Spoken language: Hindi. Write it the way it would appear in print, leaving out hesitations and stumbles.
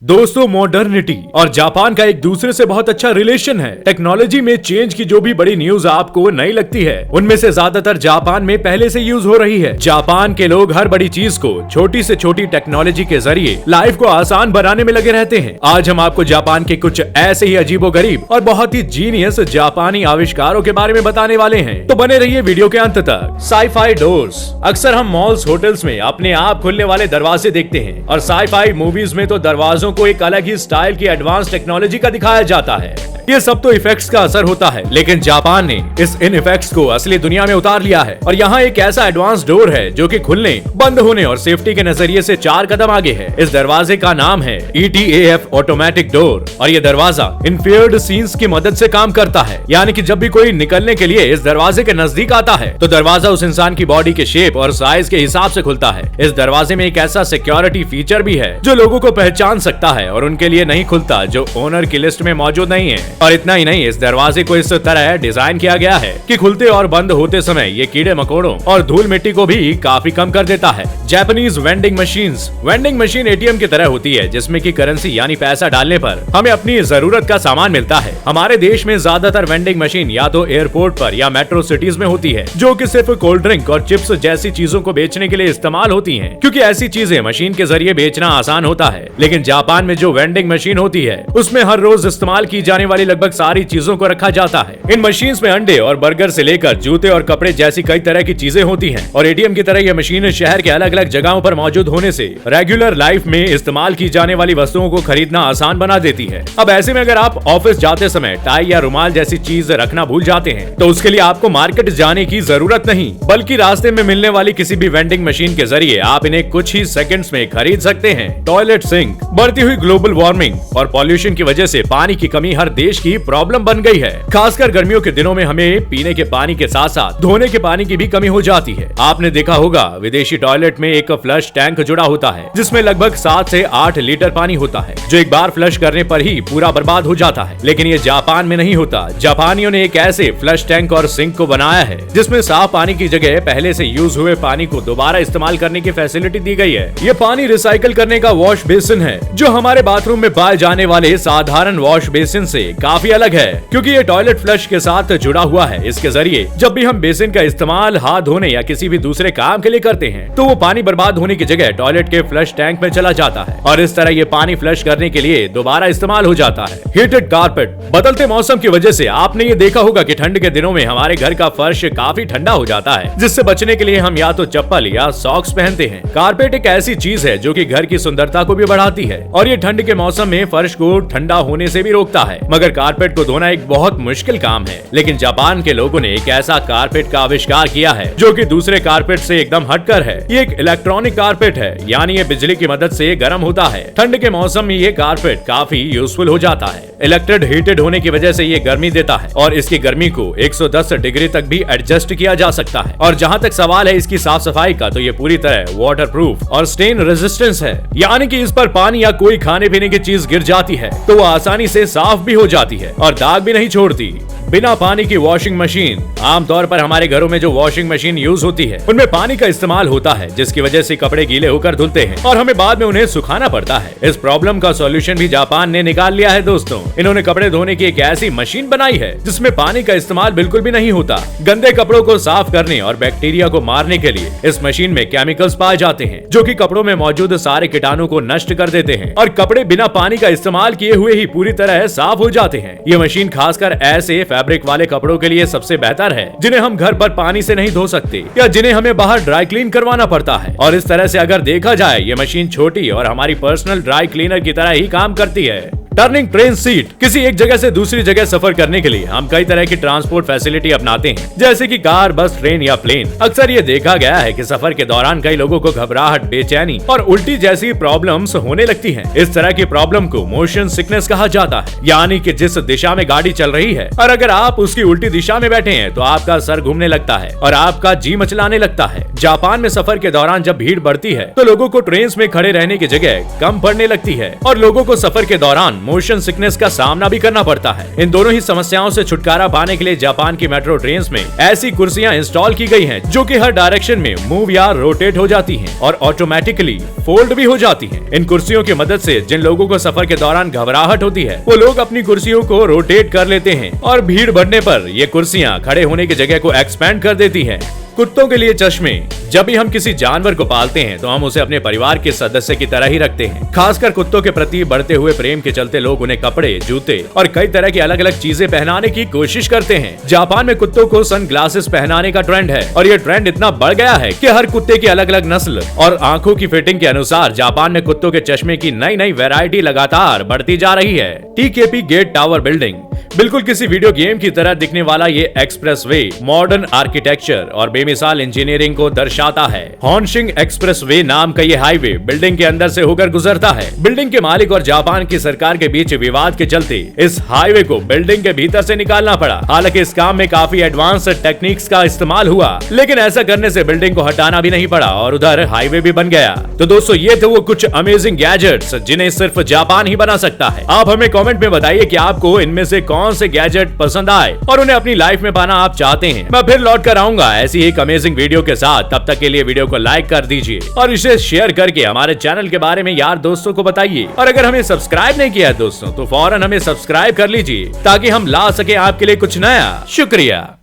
दोस्तों, मॉडर्निटी और जापान का एक दूसरे से बहुत अच्छा रिलेशन है। टेक्नोलॉजी में चेंज की जो भी बड़ी न्यूज आपको नई लगती है, उनमें से ज्यादातर जापान में पहले से यूज हो रही है। जापान के लोग हर बड़ी चीज को छोटी से छोटी टेक्नोलॉजी के जरिए लाइफ को आसान बनाने में लगे रहते हैं। आज हम आपको जापान के कुछ ऐसे ही अजीबोगरीब और बहुत ही जीनियस जापानी आविष्कारों के बारे में बताने वाले हैं, तो बने रहिए वीडियो के अंत तक। Sci-fi doors. अक्सर हम मॉल्स, होटल्स में अपने आप खुलने वाले दरवाजे देखते हैं और साई-फाई मूवीज में तो दरवाजों को एक अलग ही स्टाइल की एडवांस टेक्नोलॉजी का दिखाया जाता है। ये सब तो इफेक्ट्स का असर होता है, लेकिन जापान ने इन इफेक्ट्स को असली दुनिया में उतार लिया है और यहाँ एक ऐसा एडवांस डोर है जो कि खुलने, बंद होने और सेफ्टी के नजरिए से 4 कदम आगे है। इस दरवाजे का नाम है ETAF ऑटोमेटिक डोर और ये दरवाजा इंफियर्ड सीन्स की मदद से काम करता है। यानी कि जब भी कोई निकलने के लिए इस दरवाजे के नजदीक आता है तो दरवाजा उस इंसान की बॉडी के शेप और साइज के हिसाब से खुलता है। इस दरवाजे में एक ऐसा सिक्योरिटी फीचर भी है जो लोगों को पहचान सकता है और उनके लिए नहीं खुलता जो ओनर की लिस्ट में मौजूद नहीं है। और इतना ही नहीं, इस दरवाजे को इस तरह डिजाइन किया गया है कि खुलते और बंद होते समय ये कीड़े मकोड़ों और धूल मिट्टी को भी काफी कम कर देता है। Japanese vending machines. Vending machine ATM की तरह होती है जिसमें की करेंसी यानी पैसा डालने पर हमें अपनी जरूरत का सामान मिलता है। हमारे देश में ज्यादातर वेंडिंग मशीन या तो एयरपोर्ट पर या मेट्रो सिटीज में होती है, जो कि सिर्फ कोल्ड ड्रिंक और चिप्स जैसी चीजों को बेचने के लिए इस्तेमाल होती हैं, क्योंकि ऐसी चीजें मशीन के जरिए बेचना आसान होता है। लेकिन जापान में जो वेंडिंग मशीन होती है उसमें हर रोज इस्तेमाल की जाने वाली लगभग सारी चीजों को रखा जाता है। इन मशीन्स में अंडे और बर्गर से लेकर जूते और कपड़े जैसी कई तरह की चीजें होती हैं और ATM की तरह यह मशीन शहर के अलग अलग जगहों पर मौजूद होने से रेगुलर लाइफ में इस्तेमाल की जाने वाली वस्तुओं को खरीदना आसान बना देती है। अब ऐसे में अगर आप ऑफिस जाते समय टाई या रुमाल जैसी चीज रखना भूल जाते हैं तो उसके लिए आपको मार्केट जाने की जरूरत नहीं, बल्कि रास्ते में मिलने वाली किसी भी वेंडिंग मशीन के जरिए आप इन्हें कुछ ही सेकंड्स में खरीद सकते हैं। Toilet sink. बढ़ती हुई ग्लोबल वार्मिंग और पॉल्यूशन की वजह से पानी की कमी हर देश की प्रॉब्लम बन गई है। खासकर गर्मियों के दिनों में हमें पीने के पानी के साथ साथ धोने के पानी की भी कमी हो जाती है। आपने देखा होगा विदेशी टॉयलेट में एक फ्लश टैंक जुड़ा होता है जिसमें लगभग 7 से 8 लीटर पानी होता है, जो एक बार फ्लश करने पर ही पूरा बर्बाद हो जाता है। लेकिन ये जापान में नहीं होता। जापानियों ने एक ऐसे फ्लश टैंक और सिंक को बनाया है जिसमें साफ पानी की जगह पहले से यूज हुए पानी को दोबारा इस्तेमाल करने की फैसिलिटी दी गई है। ये पानी रिसाइकल करने का वॉश बेसिन है जो हमारे बाथरूम में पाए जाने वाले साधारण वॉश बेसिन से काफी अलग है, क्योंकि ये टॉयलेट फ्लश के साथ जुड़ा हुआ है। इसके जरिए जब भी हम बेसिन का इस्तेमाल हाथ धोने या किसी भी दूसरे काम के लिए करते हैं तो वो पानी बर्बाद होने की जगह टॉयलेट के फ्लश टैंक में चला जाता है और इस तरह ये पानी फ्लश करने के लिए दोबारा इस्तेमाल हो जाता है। Heated carpet. बदलते मौसम की वजह से आपने ये देखा होगा कि ठंड के दिनों में हमारे घर का फर्श काफी ठंडा हो जाता है, जिससे बचने के लिए हम या तो चप्पल या सॉक्स पहनते हैं। कारपेट एक ऐसी चीज है जो कि घर की सुंदरता को भी बढ़ाती है और ये ठंड के मौसम में फर्श को ठंडा होने से भी रोकता है। मगर कारपेट को धोना एक बहुत मुश्किल काम है, लेकिन जापान के लोगों ने एक ऐसा कारपेट का आविष्कार किया है जो कि दूसरे कारपेट से एकदम हटकर है। ये एक इलेक्ट्रॉनिक कारपेट है, यानी ये बिजली की मदद से गर्म होता है। ठंड के मौसम में ये कारपेट काफी यूजफुल हो जाता है। इलेक्ट्रिक हीटेड होने की वजह से ये गर्मी देता है और इसकी गर्मी को 110 डिग्री तक भी एडजस्ट किया जा सकता है। और जहाँ तक सवाल है इसकी साफ सफाई का, तो ये पूरी तरह वाटर प्रूफ और स्टेन रेजिस्टेंस है, यानी कि इस पर पानी या कोई खाने पीने की चीज गिर जाती है तो वो आसानी से साफ भी हो जाती है और दाग भी नहीं छोड़ती। बिना पानी की वॉशिंग मशीन। आमतौर पर हमारे घरों में जो वॉशिंग मशीन यूज होती है उनमें पानी का इस्तेमाल होता है, जिसकी वजह से कपड़े गीले होकर धुलते हैं और हमें बाद में उन्हें सुखाना पड़ता है। इस प्रॉब्लम का सॉल्यूशन भी जापान ने निकाल लिया है दोस्तों। इन्होंने कपड़े धोने की एक ऐसी मशीन बनाई है जिसमें पानी का इस्तेमाल बिल्कुल भी नहीं होता। गंदे कपड़ों को साफ करने और बैक्टीरिया को मारने के लिए इस मशीन में केमिकल्स पाए जाते हैं जो कि कपड़ों में मौजूद सारे कीटाणु को नष्ट कर देते हैं और कपड़े बिना पानी का इस्तेमाल किए हुए ही पूरी तरह साफ हो जाते हैं। ये मशीन खासकर ऐसे फैब्रिक वाले कपड़ों के लिए सबसे बेहतर है जिन्हें हम घर पर पानी से नहीं धो सकते या जिन्हें हमें बाहर ड्राई क्लीन करवाना पड़ता है। और इस तरह से अगर देखा जाए ये मशीन छोटी और हमारी पर्सनल ड्राई क्लीनर की तरह ही काम करती है। Turning train seat. किसी एक जगह से दूसरी जगह सफर करने के लिए हम कई तरह की ट्रांसपोर्ट फैसिलिटी अपनाते हैं, जैसे कि कार, बस, ट्रेन या प्लेन। अक्सर ये देखा गया है कि सफर के दौरान कई लोगों को घबराहट, बेचैनी और उल्टी जैसी प्रॉब्लम्स होने लगती हैं। इस तरह की प्रॉब्लम को मोशन सिकनेस कहा जाता है, यानी कि जिस दिशा में गाड़ी चल रही है और अगर आप उसकी उल्टी दिशा में बैठे हैं तो आपका सर घूमने लगता है और आपका जी मचलाने लगता है। जापान में सफर के दौरान जब भीड़ बढ़ती है तो लोगों को ट्रेन में खड़े रहने की जगह कम पड़ने लगती है और लोगों को सफर के दौरान मोशन सिकनेस का सामना भी करना पड़ता है। इन दोनों ही समस्याओं से छुटकारा पाने के लिए जापान की मेट्रो ट्रेन में ऐसी कुर्सियां इंस्टॉल की गई हैं जो कि हर डायरेक्शन में मूव या रोटेट हो जाती हैं और ऑटोमेटिकली फोल्ड भी हो जाती हैं। इन कुर्सियों की मदद से जिन लोगों को सफर के दौरान घबराहट होती है वो लोग अपनी कुर्सियों को रोटेट कर लेते हैं और भीड़ बढ़ने पर ये कुर्सियां खड़े होने की जगह को एक्सपेंड कर देती हैं। कुत्तों के लिए चश्मे। जब भी हम किसी जानवर को पालते हैं तो हम उसे अपने परिवार के सदस्य की तरह ही रखते हैं। खासकर कुत्तों के प्रति बढ़ते हुए प्रेम के चलते लोग उन्हें कपड़े, जूते और कई तरह की अलग अलग चीजें पहनाने की कोशिश करते हैं। जापान में कुत्तों को सनग्लासेस पहनाने का ट्रेंड है और ये ट्रेंड इतना बढ़ गया है कि हर कुत्ते की अलग अलग नस्ल और आंखों की फिटिंग के अनुसार जापान में कुत्तों के चश्मे की नई नई वैरायटी लगातार बढ़ती जा रही है। टीकेपी गेट टावर बिल्डिंग। बिल्कुल किसी वीडियो गेम की तरह दिखने वाला ये एक्सप्रेसवे मॉडर्न आर्किटेक्चर और बेमिसाल इंजीनियरिंग को दर्शाता है। हॉनशिंग एक्सप्रेसवे नाम का ये हाईवे बिल्डिंग के अंदर से होकर गुजरता है। बिल्डिंग के मालिक और जापान की सरकार के बीच विवाद के चलते इस हाईवे को बिल्डिंग के भीतर से निकालना पड़ा। हालांकि इस काम में काफी एडवांस टेक्निक्स का इस्तेमाल हुआ, लेकिन ऐसा करने से बिल्डिंग को हटाना भी नहीं पड़ा और उधर हाईवे भी बन गया। तो दोस्तों ये थे वो कुछ अमेजिंग गैजेट्स जिन्हें सिर्फ जापान ही बना सकता है। आप हमें कमेंट में बताइए कि आपको इनमें से कौन से गैजेट पसंद आए और उन्हें अपनी लाइफ में पाना आप चाहते हैं। मैं फिर लौट कर आऊंगा ऐसी एक अमेजिंग वीडियो के साथ। तब तक के लिए वीडियो को लाइक कर दीजिए और इसे शेयर करके हमारे चैनल के बारे में यार दोस्तों को बताइए। और अगर हमें सब्सक्राइब नहीं किया है दोस्तों तो फौरन हमें सब्सक्राइब कर लीजिए ताकि हम ला सके आपके लिए कुछ नया। शुक्रिया।